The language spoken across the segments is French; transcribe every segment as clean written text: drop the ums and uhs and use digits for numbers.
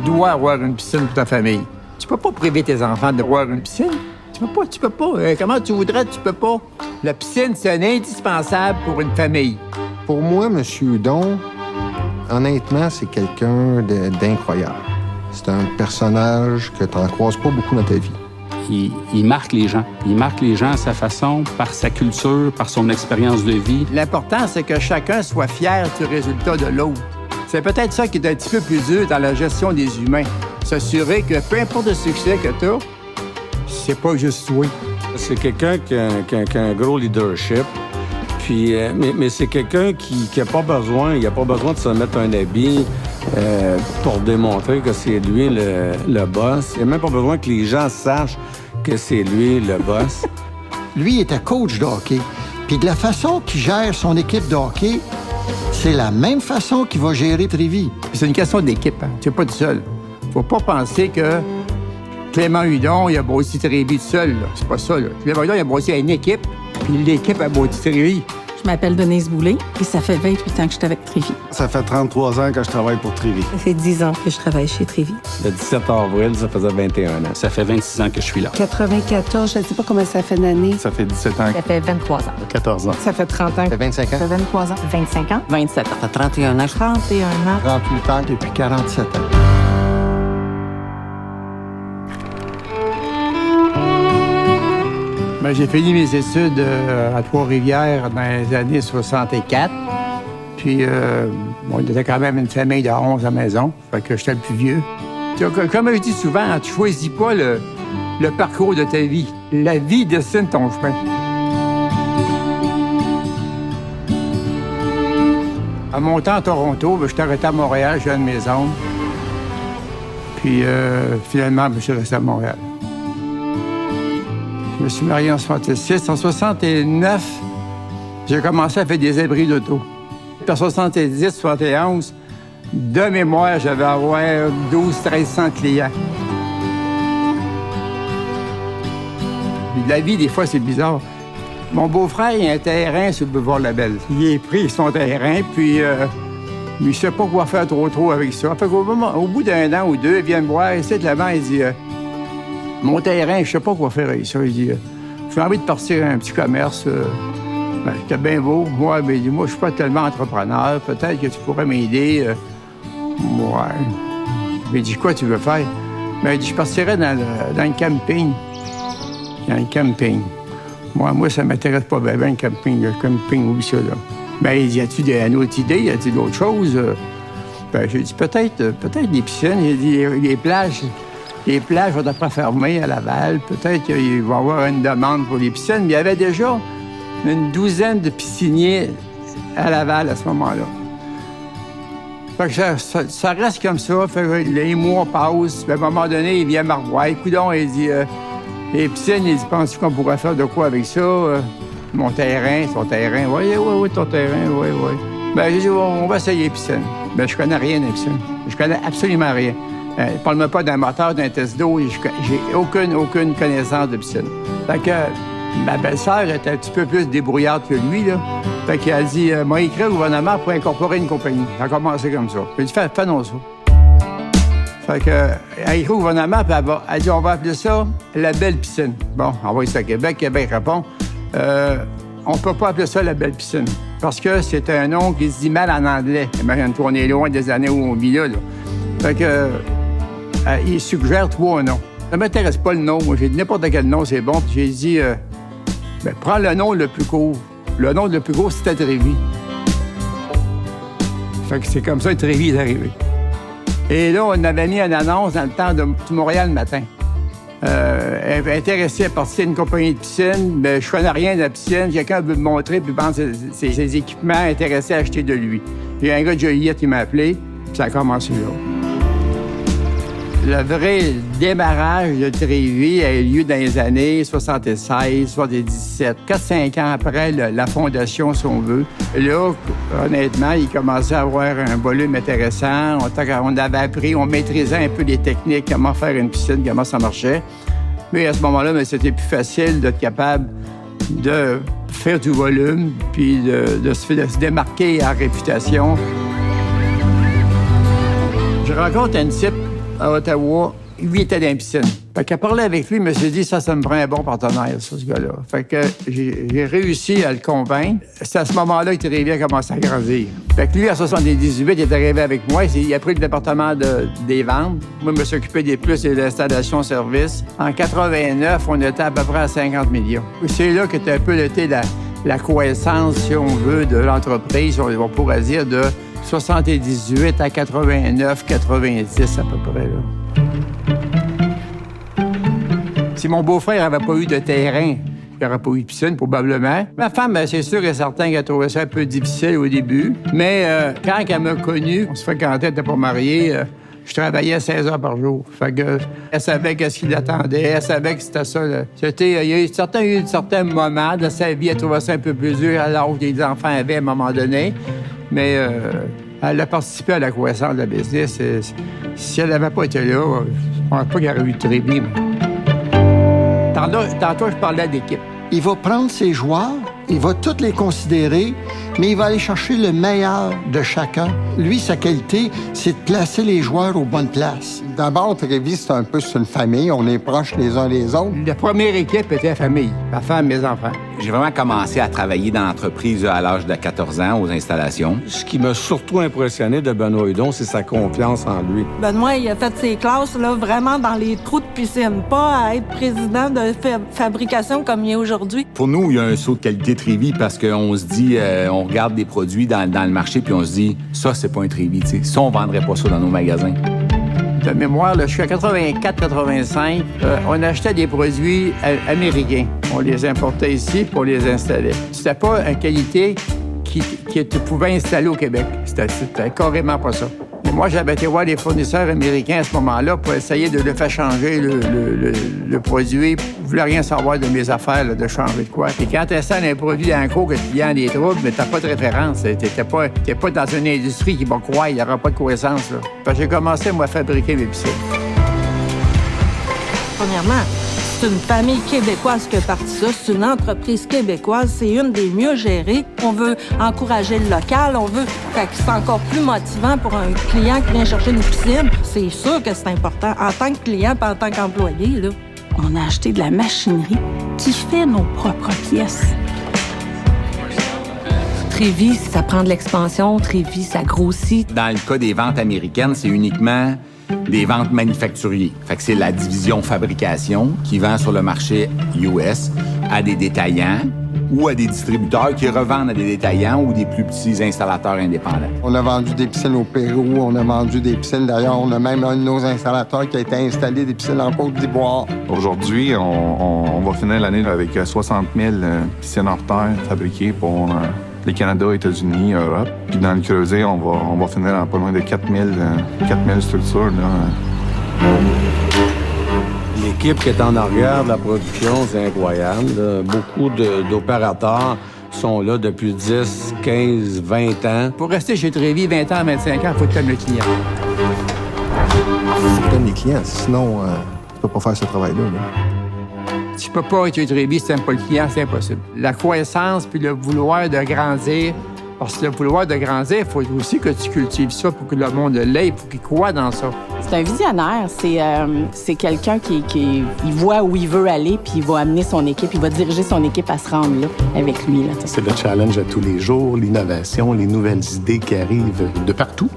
dois avoir une piscine pour ta famille. Tu peux pas priver tes enfants d'avoir une piscine. Tu peux pas. Comment tu voudrais, tu peux pas. La piscine, c'est un indispensable pour une famille. Pour moi, M. Hudon, honnêtement, c'est quelqu'un d'incroyable. C'est un personnage que tu n'en croises pas beaucoup dans ta vie. Il marque les gens. Il marque les gens à sa façon, par sa culture, par son expérience de vie. L'important, c'est que chacun soit fier du résultat de l'autre. C'est peut-être ça qui est un petit peu plus dur dans la gestion des humains. S'assurer que peu importe le succès que tu as, c'est pas juste toi. C'est quelqu'un qui a un gros leadership. Puis, mais c'est quelqu'un qui n'a pas besoin, il a pas besoin de se mettre un habit pour démontrer que c'est lui le boss. Il n'a même pas besoin que les gens sachent que c'est lui le boss. Lui, il était coach de hockey. Puis de la façon qu'il gère son équipe de hockey, c'est la même façon qu'il va gérer Trévis. C'est une question d'équipe, hein. Tu n'es pas tout seul. Faut pas penser que Clément Hudon, il a bâti Trévis tout seul. Là. C'est pas ça. Là. Clément Hudon, il a bâti une équipe, puis l'équipe a bâti Trévis. Je m'appelle Denise Boulay, et ça fait 28 ans que je suis avec Trévis. Ça fait 33 ans que je travaille pour Trévis. Ça fait 10 ans que je travaille chez Trévis. Le 17 avril, ça faisait 21 ans. Ça fait 26 ans que je suis là. 94, je ne sais pas comment ça fait d'année. Ça fait 17 ans. Ça fait 23 ans. 14 ans. Ça fait 30 ans. Ça fait 25 ans. Ça fait 23 ans. 25 ans. 27 ans. Ça fait 31 ans. 31 ans. 38 ans depuis 47 ans. Ben, j'ai fini mes études à Trois-Rivières dans les années 64. Puis, on était quand même une famille de 11 à la maison. Fait que j'étais le plus vieux. Comme je dis souvent, tu choisis pas le parcours de ta vie. La vie dessine ton chemin. En montant à Toronto, ben, j'étais arrêté à Montréal, j'ai un de mes oncles. Puis, finalement, ben, je suis resté à Montréal. Je me suis marié en 66. En 69, j'ai commencé à faire des abris d'auto. En 70, 71, de mémoire, j'avais à avoir 1200-1300 clients. Puis la vie, des fois, c'est bizarre. Mon beau-frère, il a un terrain sur le boulevard Labelle. Il est pris son terrain, puis il ne sait pas quoi faire trop avec ça. Fait qu'au bout d'un an ou deux, il vient me voir, ici de l'avant, il dit mon terrain, je ne sais pas quoi faire avec ça. Il dit j'ai envie de partir un petit commerce. Ben, c'était bien beau. Moi, ben, il dit, moi, je ne suis pas tellement entrepreneur. Peut-être que tu pourrais m'aider. Ouais. Il dit, quoi tu veux faire? Ben, il dit, je partirais dans le camping. Dans le camping. Moi, ça ne m'intéresse pas bien, le camping. Le camping, oui, ça, là. Ben, il dit, as-tu une autre idée? Y a-t-il d'autres choses? Ben, j'ai dit, peut-être des piscines. J'ai dit, les plages vont être pas fermées à Laval. Peut-être qu'il va y avoir une demande pour les piscines. Mais il y avait déjà une douzaine de pisciniers à Laval à ce moment-là. Fait que ça reste comme ça. Fait que les mois passent. À un moment donné, il vient me revoir. Coudon, il dit les piscines, il dit, penses-tu qu'on pourrait faire de quoi avec ça? Mon terrain, son terrain. Oui, ton terrain, oui. Ben, j'ai dit, on va essayer les piscines. Ben, je connais rien des piscines. Je connais absolument rien. Parle-moi pas d'un moteur, d'un test d'eau. J'ai aucune connaissance de piscine. Fait que ma belle-sœur était un petit peu plus débrouillarde que lui, là. Fait qu'elle dit, m'a écrit au gouvernement pour incorporer une compagnie. Ça a commencé comme ça. J'ai dit, fais-nous ça. Fait que, elle a écrit au gouvernement, puis elle dit, on va appeler ça la belle piscine. Bon, envoyez ça à Québec. Québec répond, on peut pas appeler ça la belle piscine. Parce que c'est un nom qui se dit mal en anglais. Imagine-toi, on est loin des années où on vit là. Fait que, il suggère 3 noms. Ça m'intéresse pas le nom. Moi, j'ai dit n'importe quel nom, c'est bon. Puis j'ai dit, prends le nom le plus court. Le nom le plus court, c'était Trévis. Fait que c'est comme ça que Trévis est arrivé. Et là, on avait mis une annonce dans le temps du Montréal le matin. Intéressé à partir d'une compagnie de piscine, mais je connais rien de la piscine. Quelqu'un veut me montrer, puis vendre ses équipements, intéressé à acheter de lui. Il y a un gars de Joliette qui m'a appelé, puis ça a commencé là. Le vrai démarrage de Trévis a eu lieu dans les années 76, 77, 4-5 ans après la fondation, si on veut. Là, honnêtement, il commençait à avoir un volume intéressant. On avait appris, on maîtrisait un peu les techniques, comment faire une piscine, comment ça marchait. Mais à ce moment-là, c'était plus facile d'être capable de faire du volume puis de se démarquer en réputation. Je rencontre un type à Ottawa, lui était dans la piscine. Fait qu'à parler avec lui, je me suis dit, ça me prend un bon partenaire, ça, ce gars-là. Fait que j'ai réussi à le convaincre. C'est à ce moment-là que Trévy a commencé à grandir. Fait que lui, en 78, il est arrivé avec moi. Il a pris le département des ventes. Moi, je me suis occupé des plus et de l'installation-service. En 89, on était à peu près à 50 millions. C'est là que tu as un peu noté la croissance, si on veut, de l'entreprise, on pourrait dire, de 78 à 89, 90 à peu près, là. Si mon beau-frère n'avait pas eu de terrain, il n'y aurait pas eu de piscine, probablement. Ma femme, c'est sûr et certain qu'elle trouvait ça un peu difficile au début. Mais quand elle m'a connu, on se fréquentait, elle n'était pas mariée, je travaillais 16 heures par jour. Fait que elle savait qu'est-ce qui l'attendait, elle savait que c'était ça. Là. Il y a eu certains moments de sa vie, elle trouvait ça un peu plus dur à l'âge que les enfants avaient à un moment donné. Mais elle a participé à la croissance de la business. Si elle n'avait pas été là, je ne pense pas qu'il y aurait eu de Trévy. Tantôt, je parlais d'équipe. Il va prendre ses joueurs, il va tous les considérer, mais il va aller chercher le meilleur de chacun. Lui, sa qualité, c'est de placer les joueurs aux bonnes places. D'abord, Trévy, c'est un peu sur une famille. On est proches les uns des autres. La première équipe était la famille, ma femme, mes enfants. J'ai vraiment commencé à travailler dans l'entreprise à l'âge de 14 ans aux installations. Ce qui m'a surtout impressionné de Benoît Hudon, c'est sa confiance en lui. Benoît, il a fait ses classes là, vraiment dans les trous de piscine, pas à être président de fabrication comme il est aujourd'hui. Pour nous, il y a un saut de qualité Trévy parce qu'on se dit, on regarde des produits dans le marché puis on se dit, ça, c'est pas un Trévy. T'sais. Ça, on vendrait pas ça dans nos magasins. De mémoire, là, je suis à 84-85. On achetait des produits américains. On les importait ici puis on les installait. C'était pas une qualité que tu pouvais installer au Québec. C'était carrément pas ça. Et moi, j'avais été voir les fournisseurs américains à ce moment-là pour essayer de le faire changer le produit. Je voulais rien savoir de mes affaires, là, de changer de quoi. Et quand tu installes un produit dans un cours que tu viens des troubles, mais t'as pas de référence. T'es pas dans une industrie qui va croire, il n'y aura pas de croissance. Là. Fait que j'ai commencé, moi, à fabriquer mes piscines. Premièrement, c'est une famille québécoise qui a parti ça. C'est une entreprise québécoise. C'est une des mieux gérées. On veut encourager le local. Fait que c'est encore plus motivant pour un client qui vient chercher une piscine. C'est sûr que c'est important. En tant que client et en tant qu'employé, là. On a acheté de la machinerie qui fait nos propres pièces. Trévy, ça prend de l'expansion. Trévy, ça grossit. Dans le cas des ventes américaines, c'est uniquement des ventes manufacturiers. Fait que c'est la division fabrication qui vend sur le marché US à des détaillants ou à des distributeurs qui revendent à des détaillants ou des plus petits installateurs indépendants. On a vendu des piscines au Pérou, on a vendu des piscines d'ailleurs. On a même un de nos installateurs qui a été installé des piscines en Côte d'Ivoire. Aujourd'hui, on va finir l'année avec 60 000 piscines hors terre fabriquées pour les Canada, États-Unis, Europe. Puis dans le creuset, on va finir en pas loin de 4000 structures. Là. L'équipe qui est en arrière de la production, c'est incroyable. Là. Beaucoup d'opérateurs sont là depuis 10, 15, 20 ans. Pour rester chez Trévy 20 ans, 25 ans, il faut que tu aimes le client. Il faut que tu aimes les clients, sinon tu peux pas faire ce travail-là. Là. Tu peux pas être chez Trévy si tu n'aimes pas le client, c'est impossible. La croissance puis le vouloir de grandir. Parce que le vouloir de grandir, il faut aussi que tu cultives ça pour que le monde l'ait, pour qu'il croie dans ça. C'est un visionnaire. C'est quelqu'un qui il voit où il veut aller, puis il va amener son équipe, il va diriger son équipe à se rendre là, avec lui. Là. C'est le challenge à tous les jours, l'innovation, les nouvelles idées qui arrivent de partout.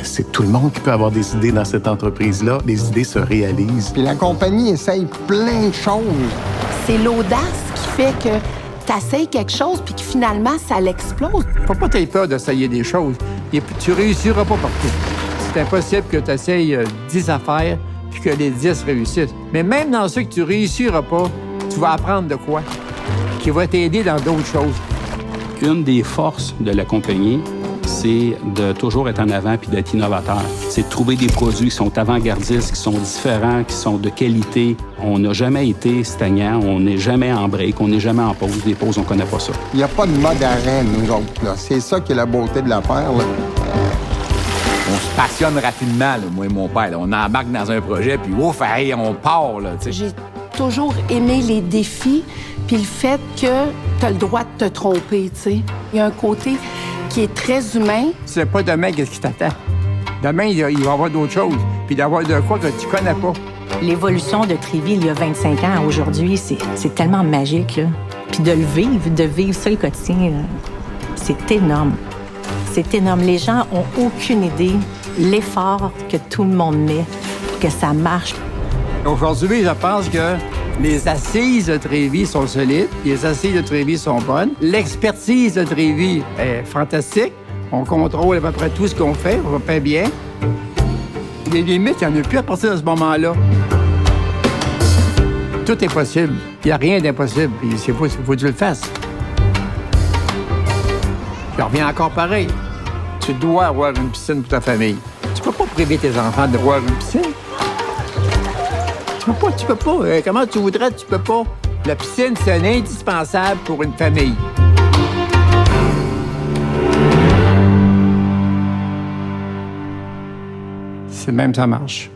C'est tout le monde qui peut avoir des idées dans cette entreprise-là. Les idées se réalisent. Puis la compagnie essaye plein de choses. C'est l'audace qui fait que t'essayes quelque chose puis que finalement, ça l'explose. Faut pas t'aies peur d'essayer des choses. Tu réussiras pas partout. C'est impossible que tu essayes 10 affaires puis que les 10 réussissent. Mais même dans ceux que tu réussiras pas, tu vas apprendre de quoi qui va t'aider dans d'autres choses. Une des forces de la compagnie, c'est de toujours être en avant puis d'être innovateur. C'est de trouver des produits qui sont avant-gardistes, qui sont différents, qui sont de qualité. On n'a jamais été stagnant, on n'est jamais en break, on n'est jamais en pause. Des pauses, on connaît pas ça. Il n'y a pas de mode arrêt, nous autres. Là. C'est ça qui est la beauté de l'affaire. Là. On se passionne rapidement, là, moi et mon père. Là. On embarque dans un projet, puis ouf, hey, on part. Là, j'ai toujours aimé les défis, puis le fait que tu as le droit de te tromper. T'sais. Il y a un côté qui est très humain. Tu sais pas demain qu'est-ce qui t'attend. Demain, il va y avoir d'autres choses. puis d'avoir de quoi que tu connais pas. L'évolution de Tréville il y a 25 ans à aujourd'hui, c'est tellement magique, là. Puis de le vivre, de vivre ça le quotidien, là, c'est énorme. C'est énorme. Les gens ont aucune idée l'effort que tout le monde met pour que ça marche. Aujourd'hui, je pense que les assises de Tréville sont solides, les assises de Tréville sont bonnes, l'expertise de Tréville est fantastique, on contrôle à peu près tout ce qu'on fait, on fait bien. Les limites, il n'y en a plus à partir de ce moment-là. Tout est possible. Il n'y a rien d'impossible. Il faut que tu le fasses. Je reviens encore pareil. Tu dois avoir une piscine pour ta famille. Tu peux pas priver tes enfants de voir une piscine. Tu peux pas. Comment tu voudrais, tu peux pas. La piscine, c'est un indispensable pour une famille. C'est même ça marche.